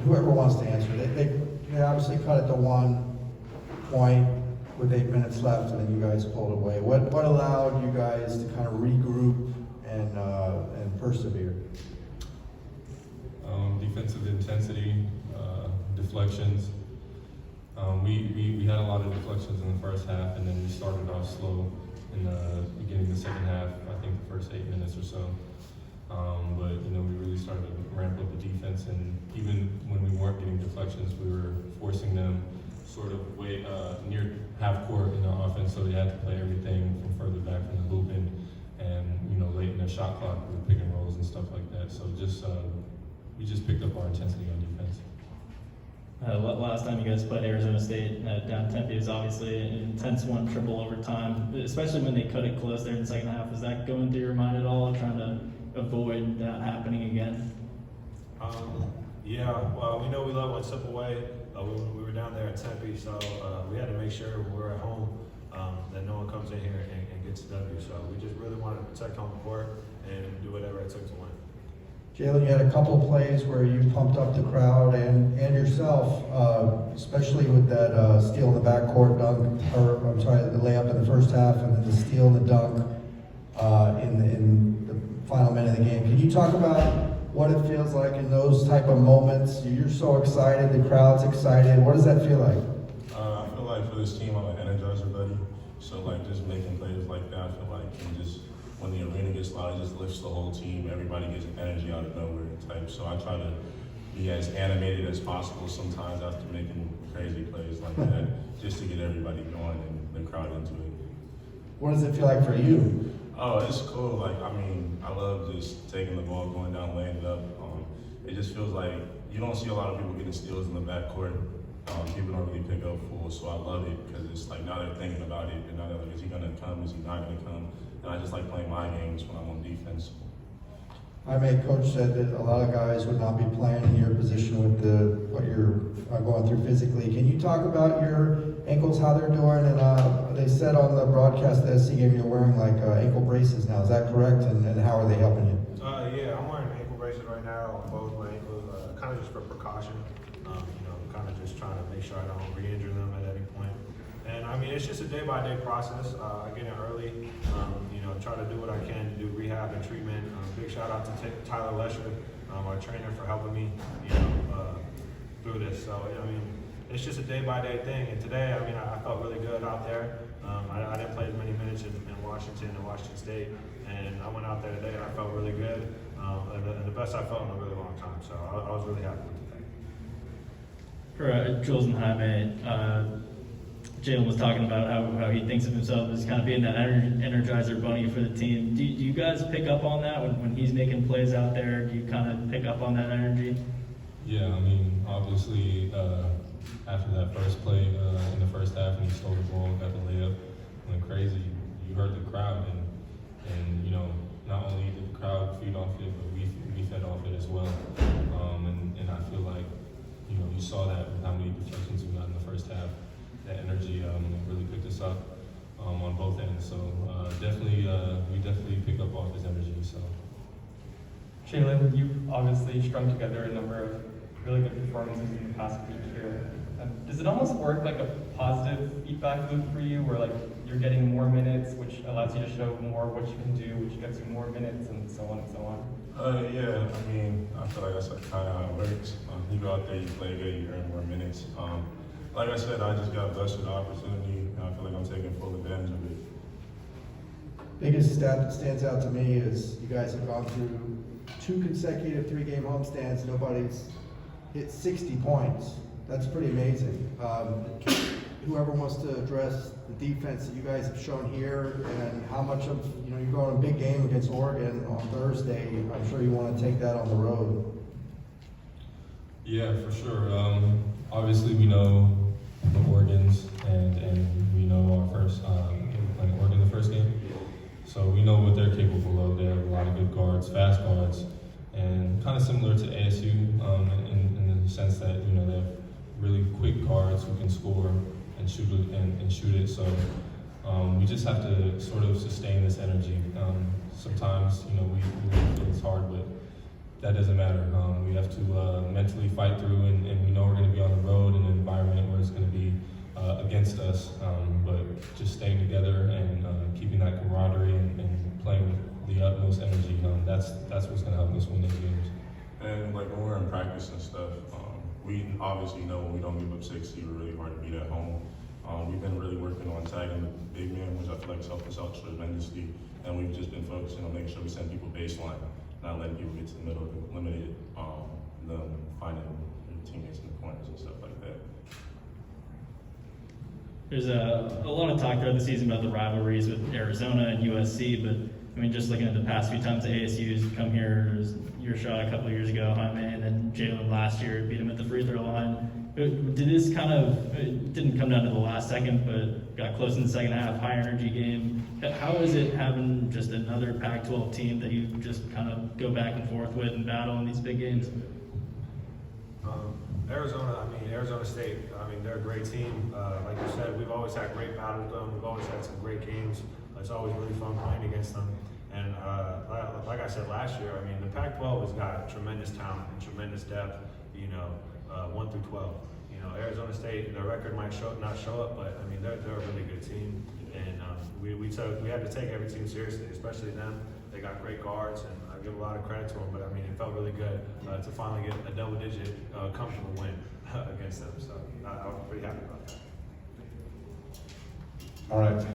whoever wants to answer, they obviously cut it to 1 point with 8 minutes left, and then you guys pulled away. What allowed you guys to kind of regroup and persevere? Defensive intensity, deflections. We had a lot of deflections in the first half, and then we started off slow in the beginning of the second half. I think the first 8 minutes or so. But we really started to ramp up the defense, and even when we weren't getting deflections, we were forcing them sort of way near half court in our offense, so they had to play everything from further back from the hoop, and late in their shot clock, we were picking rolls and stuff like that. So we just picked up our intensity on defense. Last time you guys played Arizona State down Tempe was obviously an intense one, triple overtime, especially when they cut it close there in the second half. Was that going through your mind at all, trying to avoid that happening again? Yeah, well, we know we love one simple way. We were down there at Tempe, so we had to make sure when we were at home that no one comes in here and gets a W. So we just really wanted to protect home court and do whatever it took to win. Jaylen, you had a couple of plays where you pumped up the crowd and yourself, especially with that steal in the backcourt dunk, the layup in the first half, and then the steal and the dunk in the final minute of the game. Can you talk about what it feels like in those type of moments? You're so excited, the crowd's excited. What does that feel like? I feel like for this team, I'm an Energizer Bunny. So like just making plays like that, I feel like when the arena gets loud, it just lifts the whole team. Everybody gets energy out of nowhere type. So I try to be as animated as possible sometimes after making crazy plays like that, just to get everybody going and the crowd into it. What does it feel like for you? Oh, it's cool. Like, I mean, I love just taking the ball, going down, laying it up. It just feels like you don't see a lot of people getting steals in the backcourt. People don't really pick up full, so I love it because it's like now they're thinking about it. They're not like, is he gonna come? Is he not gonna come? And I just like playing my games when I'm on defense. Coach said that a lot of guys would not be playing in your position with what you're going through physically. Can you talk about your ankles, how they're doing? And they said on the broadcast the SC game you're wearing like ankle braces now. Is that correct? And how are they helping you? Yeah, I'm wearing ankle braces right now on both my ankles, kind of just for precaution. Kind of just trying to make sure I don't re-injure them at any point. And I mean, it's just a day-by-day process. I get in early, try to do what I can to do rehab and treatment. Big shout out to Tyler Lesher, our trainer, for helping me, through this. So I mean, it's just a day-by-day thing. And today, I mean, I felt really good out there. I didn't play as many minutes in Washington and Washington State, and I went out there today and I felt really good, and the best I felt in a really long time. So I was really happy with today. For Jules and Jaime, Jaylen was talking about how he thinks of himself as kind of being that Energizer Bunny for the team. Do you guys pick up on that when he's making plays out there? Do you kind of pick up on that energy? Yeah, I mean, obviously, after that first play in the first half, when he stole the ball, got the layup, went crazy, you heard the crowd, and not only did the crowd feed off it, but we fed off it as well. And I feel like, you saw that with how many deflections we got in the first half. That energy really picked us up on both ends. So we definitely pick up off his energy. So, Jaylen, you've obviously strung together a number of really good performances in the past week here. Does it almost work like a positive feedback loop for you, where like you're getting more minutes, which allows you to show more what you can do, which gets you more minutes, and so on and so on? Yeah, I mean, I feel like that's kind of how it works. You go out there, you play good, you earn more minutes. Like I said, I just got blessed with the opportunity, and I feel like I'm taking full advantage of it. Biggest stat that stands out to me is you guys have gone through 2 consecutive 3-game homestands. Nobody's hit 60 points. That's pretty amazing. Whoever wants to address the defense that you guys have shown here, and how much of, you're going a big game against Oregon on Thursday. I'm sure you want to take that on the road. Yeah, for sure. Obviously, we know the Oregons, and we know our first, we're playing Oregon the first game. So we know what they're capable of. They have a lot of good guards, fast guards, and kind of similar to ASU in the sense that, they have really quick guards who can score and shoot it. So we just have to sort of sustain this energy. Sometimes, we feel it's hard, but that doesn't matter. We have to mentally fight through and against us, but just staying together and keeping that camaraderie and playing with the utmost energy. That's what's going to help us win these games. And like when we're in practice and stuff, we obviously know when we don't give up 60, we're really hard to beat at home. We've been really working on tagging the big man, which I feel like helped us out tremendously. And we've just been focusing on making sure we send people baseline, not letting people get to the middle, eliminate them finding their teammates in the corners and stuff like that. There's a lot of talk throughout the season about the rivalries with Arizona and USC, but I mean, just looking at the past few times ASU's come here, there's your shot a couple of years ago, Jaime, and then Jaylen last year beat him at the free throw line. Did this kind of, it didn't come down to the last second, but got close in the second half, high energy game. How is it having just another Pac-12 team that you just kind of go back and forth with and battle in these big games? Arizona State, they're a great team. Like you said, we've always had great battles with them. We've always had some great games. It's always really fun playing against them. And like I said last year, the Pac-12 has got tremendous talent and tremendous depth, 1 through 12. Arizona State, their record might not show up, but they're a really good team. And we had to take every team seriously, especially them. They got great guards, and I give a lot of credit to them, but it felt really good to finally get a double-digit comfortable win against them. So I was pretty happy about that. All right.